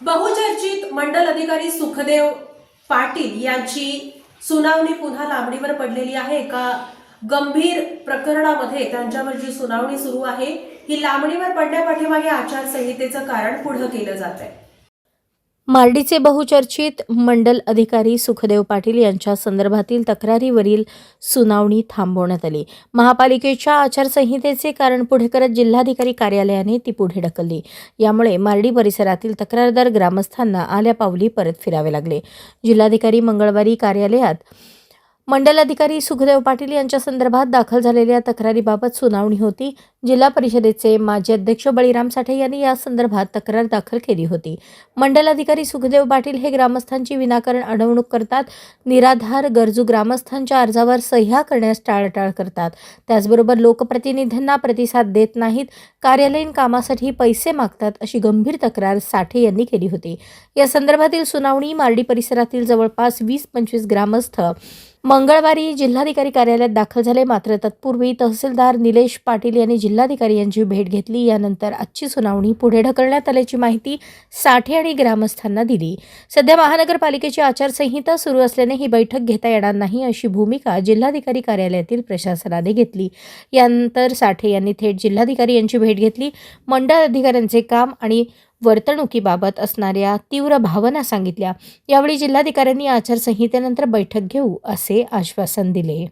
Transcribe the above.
बहुचर्चित मंडल अधिकारी सुखदेव पाटील यांची सुनावणी पुन्हा लांबणीवर पडलेली आहे। एका गंभीर प्रकरणामध्ये त्यांच्यावर जी सुनावणी सुरू आहे ही लांबणीवर पडण्यापाठीमागे आचारसंहितेचं कारण पुढे केलं जात आहे। मार्डीचे बहुचर्चित मंडल अधिकारी सुखदेव पाटील यांच्या संदर्भातील तक्रारीवरील सुनावणी थांबवण्यात आली। महापालिकेच्या आचारसंहितेचे कारण पुढे करत जिल्हाधिकारी कार्यालयाने ती पुढे ढकलली। यामुळे मार्डी परिसरातील तक्रारदार ग्रामस्थांना आल्यापावली परत फिरावे लागले। जिल्हाधिकारी मंगळवारी कार्यालयात मंडल अधिकारी सुखदेव पाटील यांच्या संदर्भात दाखल झालेल्या तक्रारीबाबत सुनावणी होती। जिल्हा परिषदेचे माजी अध्यक्ष बळीराम साठे यांनी या संदर्भात तक्रार दाखल केली होती। मंडल अधिकारी सुखदेव पाटील हे ग्रामस्थांची विनाकारण अडवणूक करतात, निराधार गरजू ग्रामस्थांच्या अर्जावर सह्या करण्यास टाळाटाळ करतात, त्याचबरोबर लोकप्रतिनिधींना प्रतिसाद देत नाहीत, कार्यालयीन कामासाठी पैसे मागतात, अशी गंभीर तक्रार साठे यांनी केली होती। या संदर्भातील सुनावणी मार्डी परिसरातील जवळपास 20-25 ग्रामस्थ मंगळवारी जिल्हाधिकारी कार्यालयात दाखल झाले। मात्र तत्पूर्वी तहसीलदार निलेश पाटील यांनी जिल्हाधिकारी यांची भेट घेतली। यानंतर आजची सुनावणी पुढे ढकलण्यात आल्याची माहिती साठे आणि ग्रामस्थांना दिली। सध्या महानगरपालिकेची आचारसंहिता सुरू असल्याने ही बैठक घेता येणार नाही, अशी भूमिका जिल्हाधिकारी कार्यालयातील प्रशासनाने घेतली। यानंतर साठे यांनी थेट जिल्हाधिकारी यांची भेट घेतली। मंडळ अधिकाऱ्यांचे काम आणि वर्तणुकीबाबत असणाऱ्या तीव्र भावना सांगितल्या। यावेळी जिल्हाधिकाऱ्यांनी आचारसंहितेनंतर बैठक घेऊ असे आश्वासन दिले।